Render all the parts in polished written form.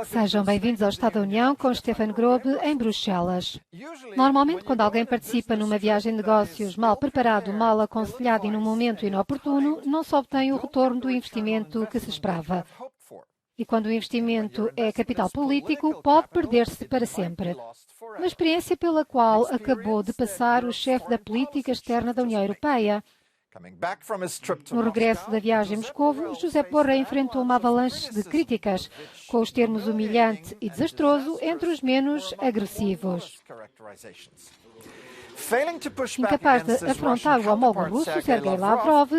Sejam bem-vindos ao Estado da União com Stefan Grobe, em Bruxelas. Normalmente, quando alguém participa numa viagem de negócios mal preparado, mal aconselhado e num momento inoportuno, não se obtém o retorno do investimento que se esperava. E quando o investimento é capital político, pode perder-se para sempre. Uma experiência pela qual acabou de passar o chefe da política externa da União Europeia. No regresso da viagem a Moscovo, José Borrell enfrentou uma avalanche de críticas, com os termos humilhante e desastroso entre os menos agressivos. Incapaz de afrontar o homólogo russo, Sergei Lavrov,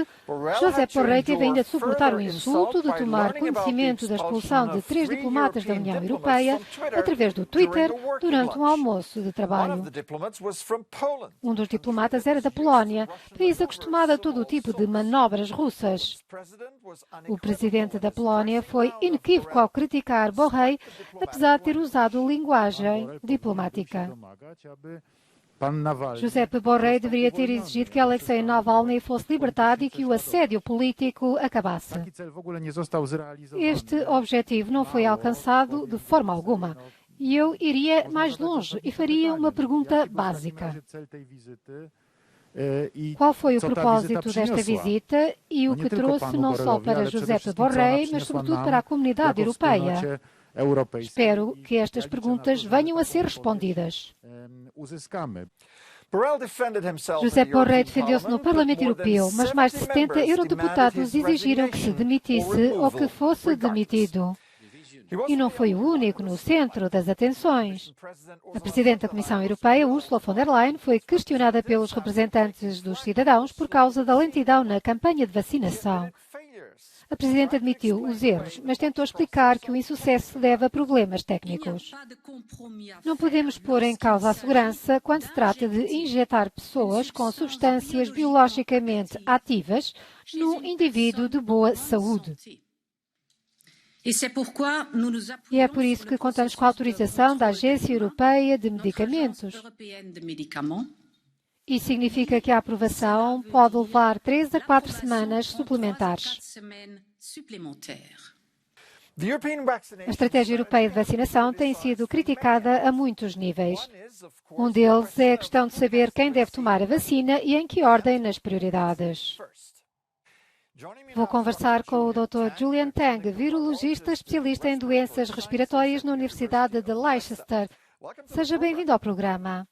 José Borrell teve ainda de suportar o insulto de tomar conhecimento da expulsão de 3 diplomatas da União Europeia através do Twitter durante um almoço de trabalho. Um dos diplomatas era da Polónia, país acostumado a todo o tipo de manobras russas. O presidente da Polónia foi inequívoco ao criticar Borrell, apesar de ter usado linguagem diplomática. Josep Borrell deveria ter exigido que Alexei Navalny fosse libertado e que o assédio político acabasse. Este objetivo não foi alcançado de forma alguma. E eu iria mais longe e faria uma pergunta básica. Qual foi o propósito desta visita e o que trouxe não só para Josep Borrell, mas sobretudo para a comunidade europeia? Espero que estas perguntas venham a ser respondidas. José Borrell defendeu-se no Parlamento Europeu, mas mais de 70 eurodeputados exigiram que se demitisse ou que fosse demitido. E não foi o único no centro das atenções. A Presidente da Comissão Europeia, Ursula von der Leyen, foi questionada pelos representantes dos cidadãos por causa da lentidão na campanha de vacinação. A Presidente admitiu os erros, mas tentou explicar que o insucesso se deve a problemas técnicos. Não podemos pôr em causa a segurança quando se trata de injetar pessoas com substâncias biologicamente ativas num indivíduo de boa saúde. E é por isso que contamos com a autorização da Agência Europeia de Medicamentos. Isso significa que a aprovação pode levar 3 a 4 semanas suplementares. A estratégia europeia de vacinação tem sido criticada a muitos níveis. Um deles é a questão de saber quem deve tomar a vacina e em que ordem nas prioridades. Vou conversar com o Dr. Julian Tang, virologista especialista em doenças respiratórias na Universidade de Leicester. Seja bem-vindo ao programa.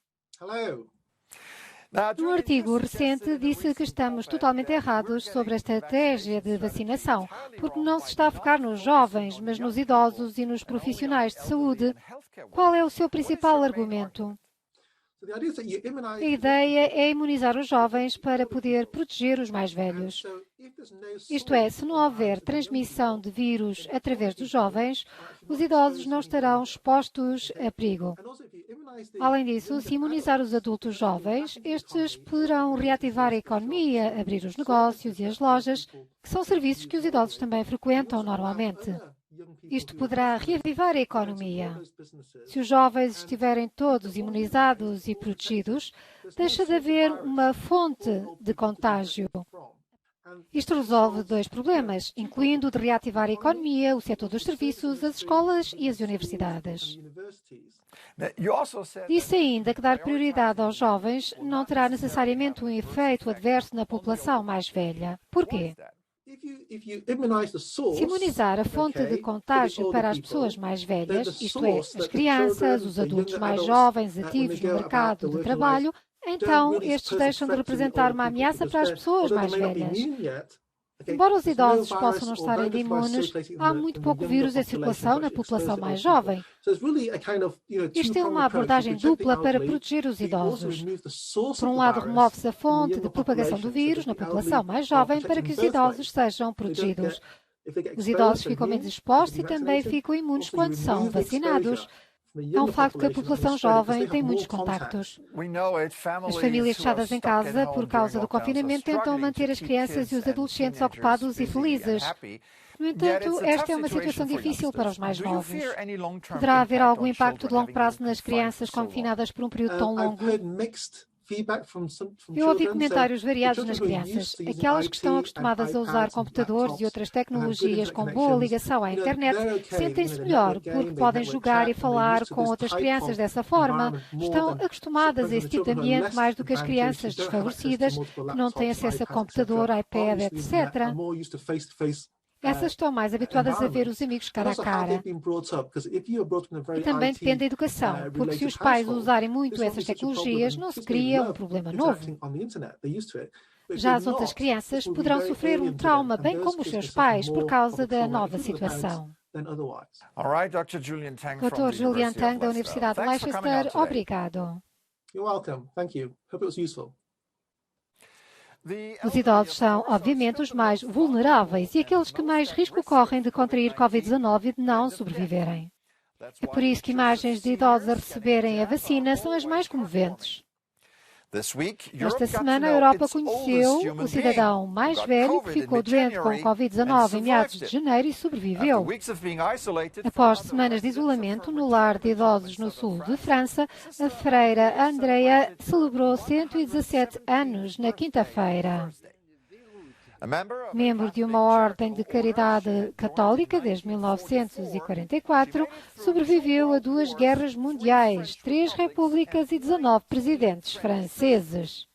Num artigo recente, disse que estamos totalmente errados sobre a estratégia de vacinação, porque não se está a focar nos jovens, mas nos idosos e nos profissionais de saúde. Qual é o seu principal argumento? A ideia é imunizar os jovens para poder proteger os mais velhos. Isto é, se não houver transmissão de vírus através dos jovens, os idosos não estarão expostos a perigo. Além disso, se imunizar os adultos jovens, estes poderão reativar a economia, abrir os negócios e as lojas, que são serviços que os idosos também frequentam normalmente. Isto poderá reavivar a economia. Se os jovens estiverem todos imunizados e protegidos, deixa de haver uma fonte de contágio. Isto resolve 2 problemas, incluindo o de reativar a economia, o setor dos serviços, as escolas e as universidades. Disse ainda que dar prioridade aos jovens não terá necessariamente um efeito adverso na população mais velha. Por quê? Se imunizar a fonte de contágio para as pessoas mais velhas, isto é, as crianças, os adultos mais jovens, ativos no mercado de trabalho, então estes deixam de representar uma ameaça para as pessoas mais velhas. Embora os idosos possam não estar ainda imunes, há muito pouco vírus em circulação na população mais jovem. Isto é uma abordagem dupla para proteger os idosos. Por um lado, remove-se a fonte de propagação do vírus na população mais jovem para que os idosos sejam protegidos. Os idosos ficam menos expostos e também ficam imunes quando são vacinados. É um facto que a população jovem tem muitos contactos. As famílias fechadas em casa por causa do confinamento tentam manter as crianças e os adolescentes ocupados e felizes. No entanto, esta é uma situação difícil para os mais novos. Poderá haver algum impacto de longo prazo nas crianças confinadas por um período tão longo? Eu ouvi comentários variados nas crianças. Aquelas que estão acostumadas a usar computadores e outras tecnologias com boa ligação à internet sentem-se melhor porque podem jogar e falar com outras crianças dessa forma. Estão acostumadas a esse tipo de ambiente mais do que as crianças desfavorecidas que não têm acesso a computador, iPad, etc. Essas estão mais habituadas a ver os amigos cara a cara. E também depende da educação, porque se os pais usarem muito essas tecnologias, não se cria um problema novo. Já as outras crianças poderão sofrer um trauma, bem como os seus pais, por causa da nova situação. Dr. Julian Tang, da Universidade de Leicester, obrigado. Os idosos são, obviamente, os mais vulneráveis e aqueles que mais risco correm de contrair Covid-19 e de não sobreviverem. É por isso que imagens de idosos a receberem a vacina são as mais comoventes. Esta semana, a Europa conheceu o cidadão mais velho que ficou doente com Covid-19 em meados de janeiro e sobreviveu. Após semanas de isolamento no lar de idosos no sul de França, a freira Andrea celebrou 117 anos na quinta-feira. Membro de uma ordem de caridade católica desde 1944, sobreviveu a 2 guerras mundiais, 3 repúblicas e 19 presidentes franceses.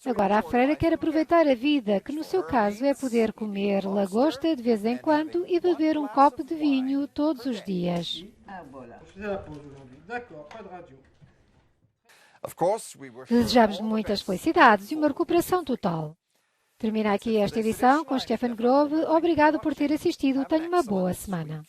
Agora a freira quer aproveitar a vida, que no seu caso é poder comer lagosta de vez em quando e beber um copo de vinho todos os dias. Desejamos muitas felicidades e uma recuperação total. Termina aqui esta edição com Stephen Grove. Obrigado por ter assistido. Tenha uma boa semana.